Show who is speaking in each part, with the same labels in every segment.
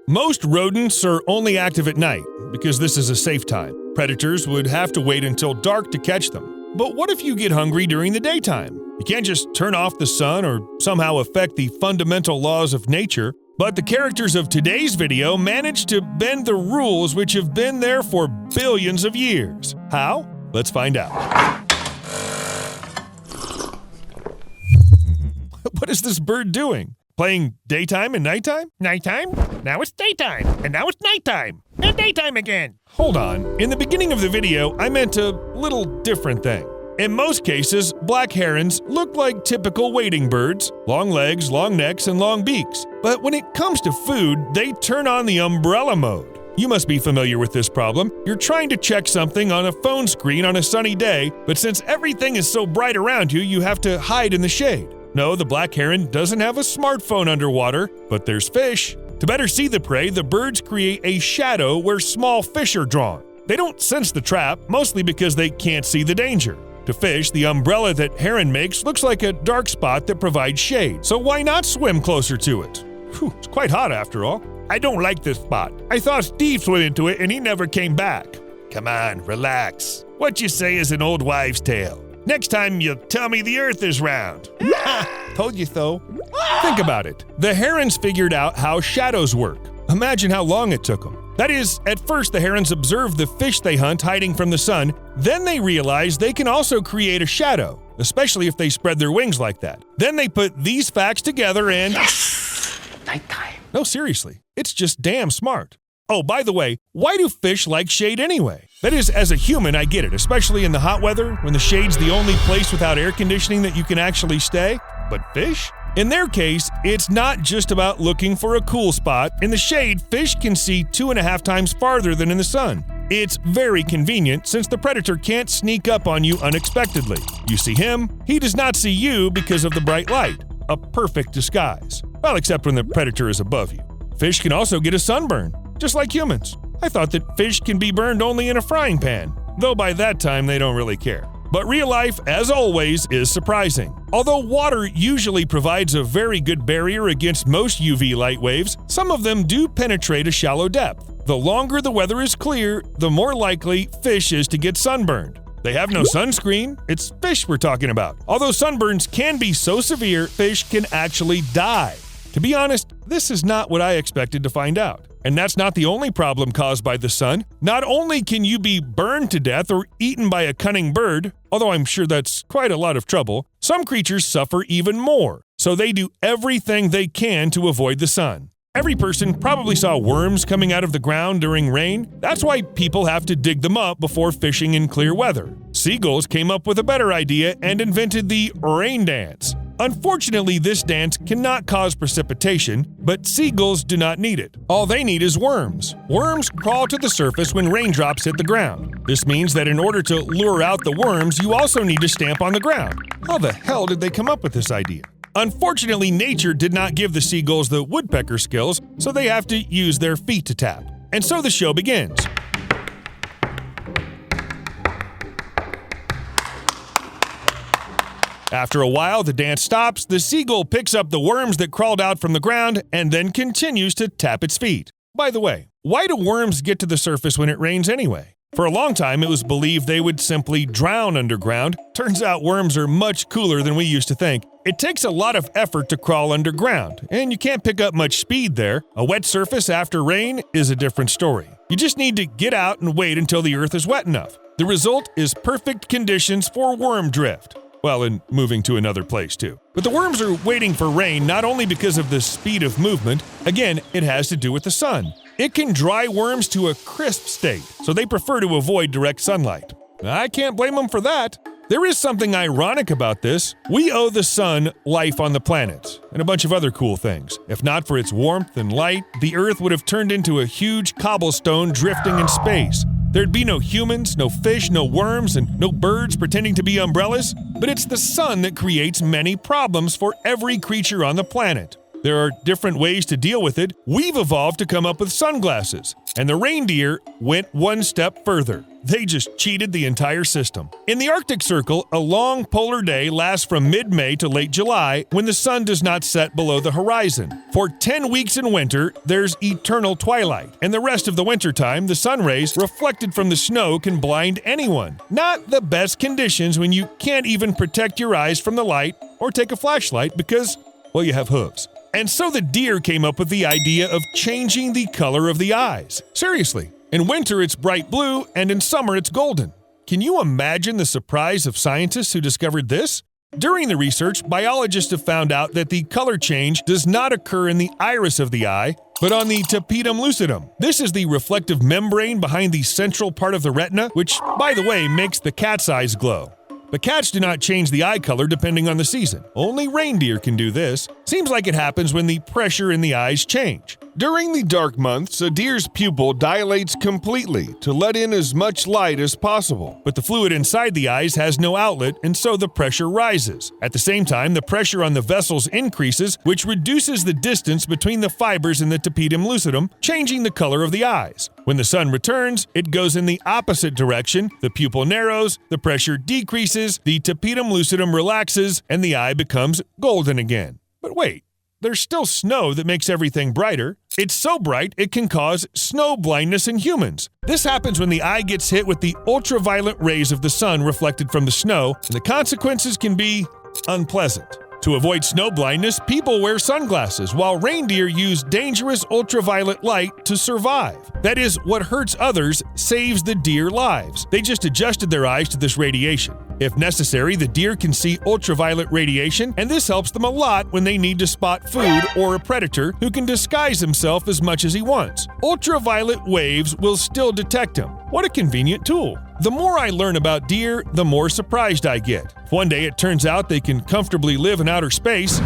Speaker 1: Most rodents are only active at night because this is a safe time. Predators would have to wait until dark to catch them. But what if you get hungry during the daytime? You can't just turn off the sun or somehow affect the fundamental laws of nature. But the characters of today's video managed to bend the rules which have been there for billions of years. How? Let's find out. What is this bird doing? Playing daytime and nighttime?
Speaker 2: Nighttime? Now it's daytime, and now it's nighttime, and daytime again.
Speaker 1: Hold on. In the beginning of the video, I meant a little different thing. In most cases, black herons look like typical wading birds, long legs, long necks, and long beaks. But when it comes to food, they turn on the umbrella mode. You must be familiar with this problem. You're trying to check something on a phone screen on a sunny day, but since everything is so bright around you, you have to hide in the shade. No, the black heron doesn't have a smartphone underwater, but there's fish. To better see the prey, the birds create a shadow where small fish are drawn. They don't sense the trap, mostly because they can't see the danger. To fish, the umbrella that heron makes looks like a dark spot that provides shade, so why not swim closer to it? Whew, it's quite hot after all.
Speaker 2: I don't like this spot. I thought Steve swam into it and he never came back.
Speaker 3: Come on, relax. What you say is an old wives' tale. Next time you'll tell me the earth is round.
Speaker 1: Told you so. Think about it. The herons figured out how shadows work. Imagine how long it took them. That is, at first the herons observe the fish they hunt hiding from the sun, then they realize they can also create a shadow, especially if they spread their wings like that. Then they put these facts together and…
Speaker 2: Yes! Nighttime.
Speaker 1: No, seriously. It's just damn smart. Oh, by the way, why do fish like shade anyway? That is, as a human, I get it, especially in the hot weather, when the shade's the only place without air conditioning that you can actually stay. But fish? In their case, it's not just about looking for a cool spot. In the shade, fish can see 2.5 times farther than in the sun. It's very convenient since the predator can't sneak up on you unexpectedly. You see him, he does not see you because of the bright light. A perfect disguise. Well, except when the predator is above you. Fish can also get a sunburn, just like humans. I thought that fish can be burned only in a frying pan, though by that time they don't really care. But real life, as always, is surprising. Although water usually provides a very good barrier against most UV light waves, some of them do penetrate a shallow depth. The longer the weather is clear, the more likely fish is to get sunburned. They have no sunscreen. It's fish we're talking about. Although sunburns can be so severe, fish can actually die. To be honest, this is not what I expected to find out. And that's not the only problem caused by the sun. Not only can you be burned to death or eaten by a cunning bird, although I'm sure that's quite a lot of trouble, some creatures suffer even more, so they do everything they can to avoid the sun. Every person probably saw worms coming out of the ground during rain. That's why people have to dig them up before fishing in clear weather. Seagulls came up with a better idea and invented the rain dance. Unfortunately, this dance cannot cause precipitation, but seagulls do not need it. All they need is worms. Worms crawl to the surface when raindrops hit the ground. This means that in order to lure out the worms, you also need to stamp on the ground. How the hell did they come up with this idea? Unfortunately, nature did not give the seagulls the woodpecker skills, so they have to use their feet to tap. And so the show begins. After a while, the dance stops, the seagull picks up the worms that crawled out from the ground, and then continues to tap its feet. By the way, why do worms get to the surface when it rains anyway? For a long time, it was believed they would simply drown underground. Turns out worms are much cooler than we used to think. It takes a lot of effort to crawl underground, and you can't pick up much speed there. A wet surface after rain is a different story. You just need to get out and wait until the earth is wet enough. The result is perfect conditions for worm drift. Well, and moving to another place too. But the worms are waiting for rain not only because of the speed of movement. Again, it has to do with the sun. It can dry worms to a crisp state, so they prefer to avoid direct sunlight. I can't blame them for that. There is something ironic about this. We owe the sun life on the planet, and a bunch of other cool things. If not for its warmth and light, the Earth would have turned into a huge cobblestone drifting in space. There'd be no humans, no fish, no worms, and no birds pretending to be umbrellas. But it's the sun that creates many problems for every creature on the planet. There are different ways to deal with it. We've evolved to come up with sunglasses. And the reindeer went one step further. They just cheated the entire system. In the Arctic Circle, a long polar day lasts from mid-May to late July when the sun does not set below the horizon. For 10 weeks in winter, there's eternal twilight. And the rest of the wintertime, the sun rays reflected from the snow can blind anyone. Not the best conditions when you can't even protect your eyes from the light or take a flashlight because, well, you have hooves. And so the deer came up with the idea of changing the color of the eyes. Seriously. In winter, it's bright blue, and in summer, it's golden. Can you imagine the surprise of scientists who discovered this? During the research, biologists have found out that the color change does not occur in the iris of the eye, but on the tapetum lucidum. This is the reflective membrane behind the central part of the retina, which, by the way, makes the cat's eyes glow. But cats do not change the eye color depending on the season. Only reindeer can do this. Seems like it happens when the pressure in the eyes change. During the dark months, a deer's pupil dilates completely to let in as much light as possible. But the fluid inside the eyes has no outlet, and so the pressure rises. At the same time, the pressure on the vessels increases, which reduces the distance between the fibers in the tapetum lucidum, changing the color of the eyes. When the sun returns, it goes in the opposite direction, the pupil narrows, the pressure decreases, the tapetum lucidum relaxes, and the eye becomes golden again. But wait, there's still snow that makes everything brighter. It's so bright it can cause snow blindness in humans. This happens when the eye gets hit with the ultraviolet rays of the sun reflected from the snow, and the consequences can be unpleasant. To avoid snow blindness, people wear sunglasses, while reindeer use dangerous ultraviolet light to survive. That is, what hurts others saves the deer lives. They just adjusted their eyes to this radiation. If necessary, the deer can see ultraviolet radiation, and this helps them a lot when they need to spot food or a predator who can disguise himself as much as he wants. Ultraviolet waves will still detect him. What a convenient tool. The more I learn about deer, the more surprised I get. If one day it turns out they can comfortably live in outer space,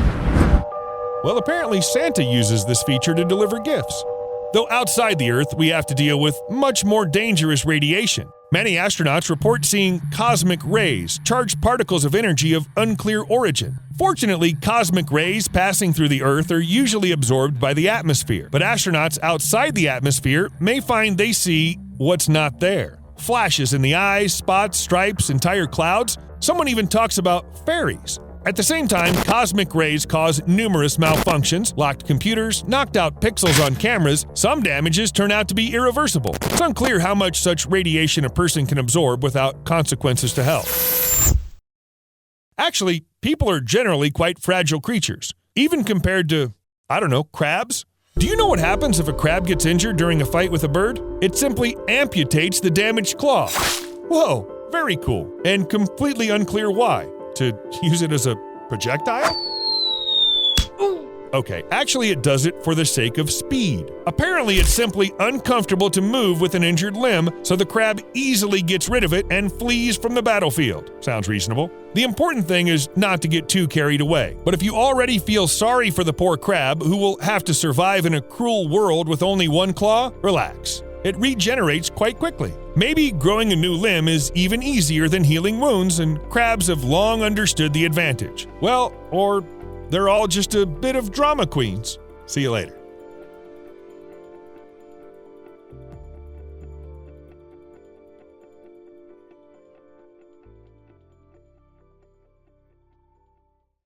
Speaker 1: well, apparently Santa uses this feature to deliver gifts. Though outside the Earth, we have to deal with much more dangerous radiation. Many astronauts report seeing cosmic rays, charged particles of energy of unclear origin. Fortunately, cosmic rays passing through the Earth are usually absorbed by the atmosphere, but astronauts outside the atmosphere may find they see what's not there. Flashes in the eyes, spots, stripes, entire clouds. Someone even talks about fairies. At the same time, cosmic rays cause numerous malfunctions, locked computers, knocked out pixels on cameras. Some damages turn out to be irreversible. It's unclear how much such radiation a person can absorb without consequences to health. Actually, people are generally quite fragile creatures, even compared to, crabs. Do you know what happens if a crab gets injured during a fight with a bird? It simply amputates the damaged claw. Whoa, very cool, and completely unclear why. To use it as a projectile? Okay, actually it does it for the sake of speed. Apparently it's simply uncomfortable to move with an injured limb, so the crab easily gets rid of it and flees from the battlefield. Sounds reasonable. The important thing is not to get too carried away. But if you already feel sorry for the poor crab who will have to survive in a cruel world with only one claw, relax. It regenerates quite quickly. Maybe growing a new limb is even easier than healing wounds, and crabs have long understood the advantage. Well, or they're all just a bit of drama queens. See you later.